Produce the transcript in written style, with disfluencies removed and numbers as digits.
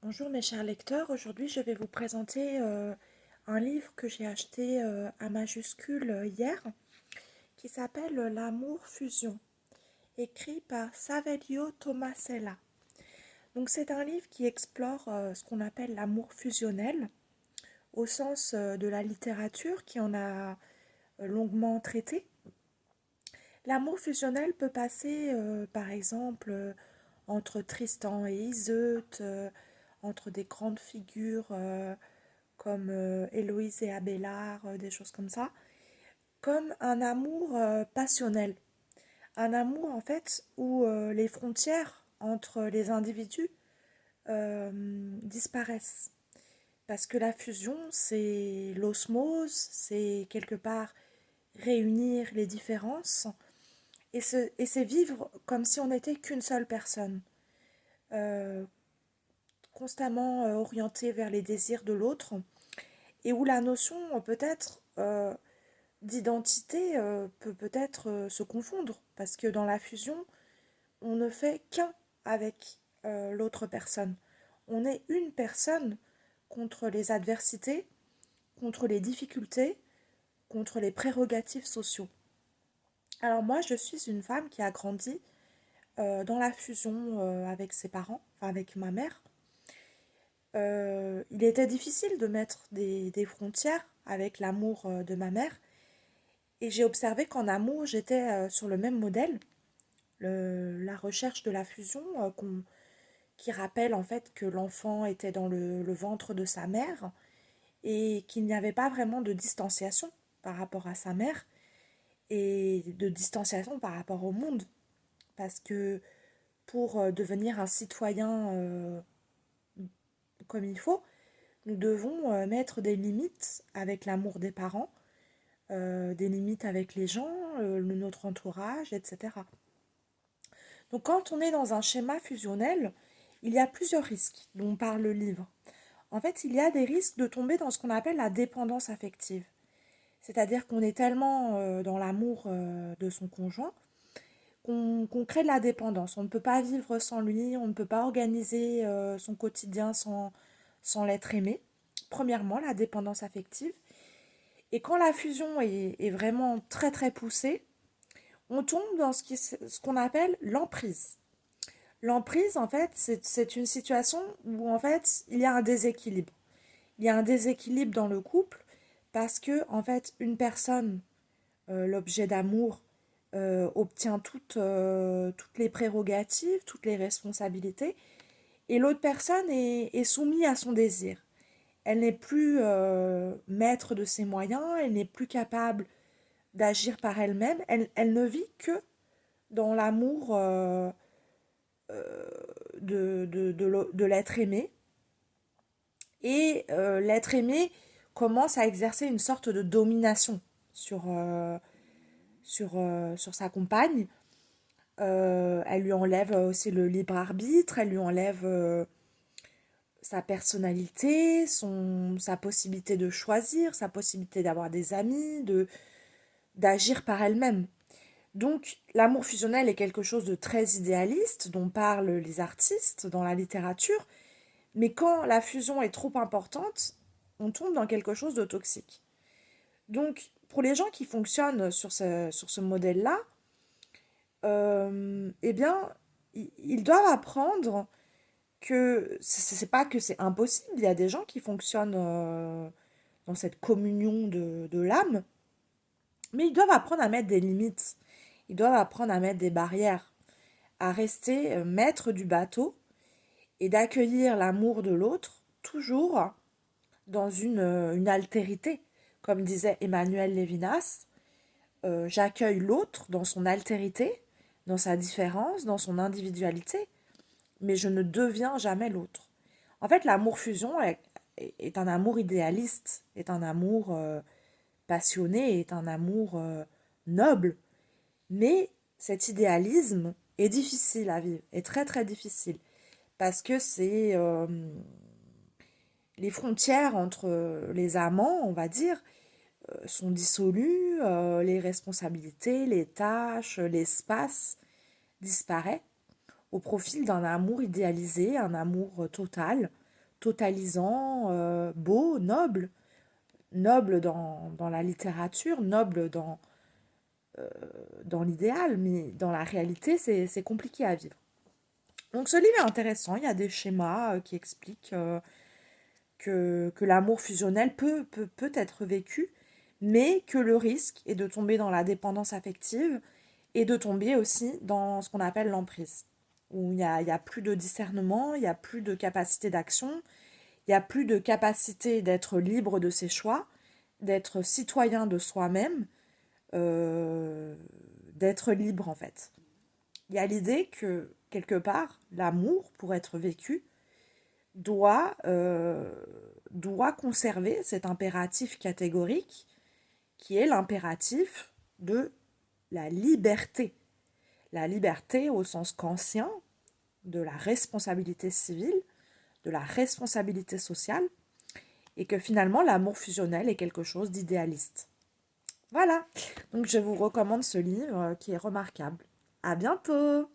Bonjour mes chers lecteurs, aujourd'hui je vais vous présenter un livre que j'ai acheté à majuscule hier qui s'appelle L'amour fusion, écrit par Saverio Tomasella. Donc c'est un livre qui explore ce qu'on appelle l'amour fusionnel au sens de la littérature qui en a longuement traité. L'amour fusionnel peut passer par exemple entre Tristan et Iseut, entre des grandes figures comme Héloïse et Abélard, des choses comme ça, comme un amour passionnel. Un amour en fait où les frontières entre les individus disparaissent. Parce que la fusion, c'est l'osmose, c'est quelque part réunir les différences et c'est vivre comme si on n'était qu'une seule personne, euh, constamment orienté vers les désirs de l'autre et où la notion peut-être d'identité peut peut-être se confondre parce que dans la fusion, on ne fait qu'un avec l'autre personne. On est une personne contre les adversités, contre les difficultés, contre les prérogatives sociaux. Alors moi, je suis une femme qui a grandi dans la fusion avec ses parents, enfin avec ma mère. Il était difficile de mettre des frontières avec l'amour de ma mère. Et j'ai observé qu'en amour, j'étais sur le même modèle, la recherche de la fusion, qui rappelle en fait que l'enfant était dans le ventre de sa mère et qu'il n'y avait pas vraiment de distanciation par rapport à sa mère et de distanciation par rapport au monde. Parce que pour devenir un citoyen comme il faut, nous devons mettre des limites avec l'amour des parents, des limites avec les gens, notre entourage, etc. Donc quand on est dans un schéma fusionnel, il y a plusieurs risques dont parle le livre. En fait, il y a des risques de tomber dans ce qu'on appelle la dépendance affective. C'est-à-dire qu'on est tellement dans l'amour de son conjoint qu'on crée de la dépendance. On ne peut pas vivre sans lui, on ne peut pas organiser son quotidien sans l'être aimé. Premièrement, la dépendance affective. Et quand la fusion est vraiment très très poussée, on tombe dans ce qu'on appelle l'emprise. L'emprise, en fait, c'est une situation où, en fait, il y a un déséquilibre. Il y a un déséquilibre dans le couple parce que, en fait, une personne, l'objet d'amour, obtient toutes les prérogatives, toutes les responsabilités, et l'autre personne est soumise à son désir. Elle n'est plus maître de ses moyens, elle n'est plus capable d'agir par elle-même, elle ne vit que dans l'amour de l'être aimé. Et l'être aimé commence à exercer une sorte de domination sur sa compagne. Elle lui enlève aussi le libre arbitre, elle lui enlève sa personnalité, sa possibilité de choisir, sa possibilité d'avoir des amis, d'agir par elle-même. Donc l'amour fusionnel est quelque chose de très idéaliste dont parlent les artistes dans la littérature, mais quand la fusion est trop importante, on tombe dans quelque chose de toxique. Donc pour les gens qui fonctionnent sur ce modèle-là, eh bien, ils doivent apprendre que c'est pas que c'est impossible, il y a des gens qui fonctionnent dans cette communion de l'âme, mais ils doivent apprendre à mettre des limites, ils doivent apprendre à mettre des barrières, à rester maître du bateau et d'accueillir l'amour de l'autre toujours dans une altérité. Comme disait Emmanuel Lévinas, j'accueille l'autre dans son altérité, dans sa différence, dans son individualité, mais je ne deviens jamais l'autre. En fait, l'amour fusion est un amour idéaliste, est un amour passionné, est un amour noble. Mais cet idéalisme est difficile à vivre, est très très difficile. Parce que c'est les frontières entre les amants, on va dire, sont dissolues, les responsabilités, les tâches, l'espace disparaît au profit d'un amour idéalisé, un amour total, totalisant, beau, noble, noble dans la littérature, noble dans l'idéal, mais dans la réalité, c'est compliqué à vivre. Donc ce livre est intéressant, il y a des schémas qui expliquent que l'amour fusionnel peut être vécu, mais que le risque est de tomber dans la dépendance affective et de tomber aussi dans ce qu'on appelle l'emprise, où il y a plus de discernement, il n'y a plus de capacité d'action, il n'y a plus de capacité d'être libre de ses choix, d'être citoyen de soi-même, euh, d'être libre en fait. Il y a l'idée que, quelque part, l'amour, pour être vécu, doit, euh, doit conserver cet impératif catégorique qui est l'impératif de la liberté. La liberté au sens kantien de la responsabilité civile, de la responsabilité sociale, et que finalement l'amour fusionnel est quelque chose d'idéaliste. Voilà, donc je vous recommande ce livre qui est remarquable. À bientôt!